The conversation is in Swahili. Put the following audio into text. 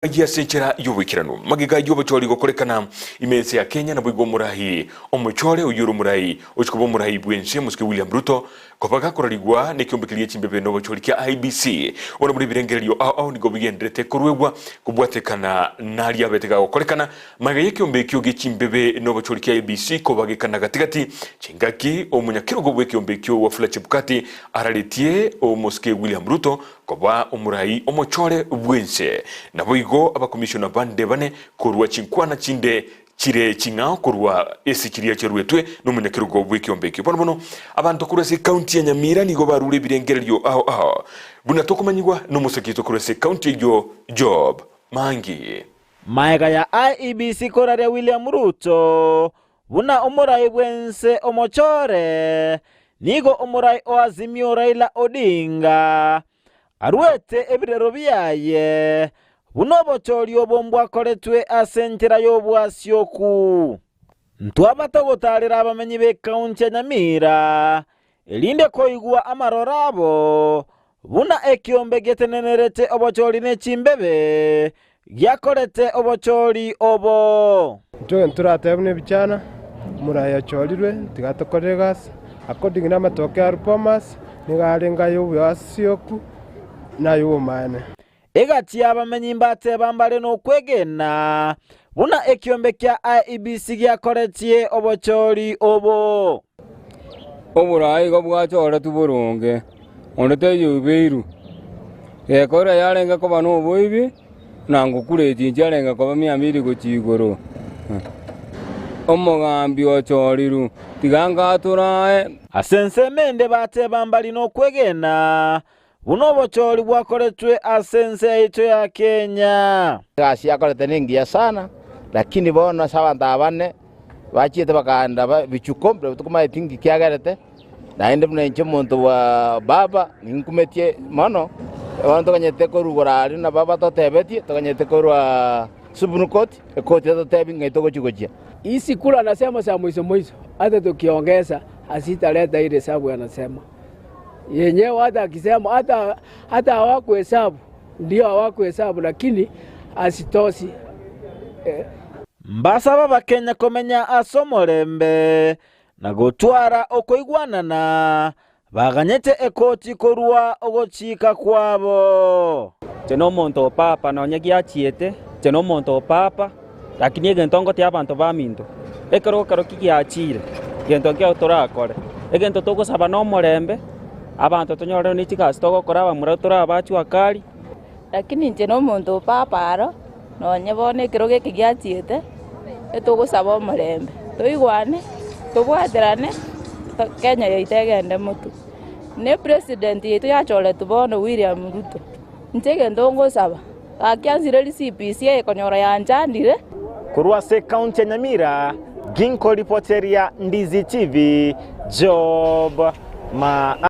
Agia sechera yubikirano magiga yubachori gokorekana imense ya Kenya na bwigo murahi omuchore uyuru murahi ochikobo murahi bwense muske William Ruto kobaga korarigwa ne kyombekirie chimbebe no bachori kya IBC ona muri birengerio au nigo bigendrete korwegwa kubwatekana nari abetega gokorekana magaye kyombekyo gichimbebe no bachori kya IBC kobagekana gatigati chingaki omunyakiro gobwe kyombekyo wa Fula Chebukati araletie o muske William Ruto koba omurahi omuchore bwense na go abakomishona bande bane kurwa chinkwana chinde chire chingao kurwa esi chiria cherwetwe n'umunyakirugo bw'ikyombeke bono abantu kurese county ya Nyamira nigo barure birengeryo aho buna tokumanyigwa n'umusekito kurese county yo Job Mangi Maega ya IEBC korare William Ruto buna umurai bwense omochore nigo umurai oazimio Raila Odinga arwete ebirero byaye bunobochori obombwa koretwe asentera yobwasyoku ntwabata gotarira abamenyi be county ya Nyamira elinde koigwa amarorabo buna ekiombe getenenerete obochori ne chimbebe gyakorete obochori obo turatebune bichana muraya chorirwe tigatokoregas according na matoke arpomas nigarenga yobwasyoku na yomane egati abamenyi mbate bambare no kwegena buna ekiombe kya IEBC gyakoretie obochori obo oburayi go bwachora tuburunge ondete yubiru ekora yarenga ko bano boibi nango kureti njarenga ko bamyamiri go chigoro omugambi ochoriru tiganga turae asense mende bate bambari no kwegena buno bochori bwakoretwe asense ito ya Kenya gasi yakorete ningia sana lakini bona sabanda bane bachiete bakanda bichukombe tukuma itingi kyagarete naende mnenche muntu wa baba ninkumetie mono abantu kanyete korugora ari na baba totebetie tokanyete korwa subnukoti ekoti totebi ngaitoko chikochia isi kula anasema saa mwisho hata tukiongeza asitaleta ile hesabu anasema yenyewe hata akisema hata hawakuhesabu ndio hawakuhesabu lakini asitosi mbasaba bakenya komenya asomorembe na gotwara okoigwanana baganyete ekoti korwa ogochika kwabo teno monto papa nonye giachiete teno monto papa lakini egentongo tia abantu baminto ekero kigiachire gento kya utorakore egento togosaba no morembe abantu tonyore ni chikasi togokora bamura turabachu akari lakini nje no muntu paparo nonye bone kero giachiete etogosaba omorembe toigwane tobwaterane Kenya yitegende mutu ne president yetu yachole tubone William Ruto nchege ndongo saba akyanzire CPC ekonyora yanchandire kurwa se county ya Nyamira ginko reporteria Ndizi TV Job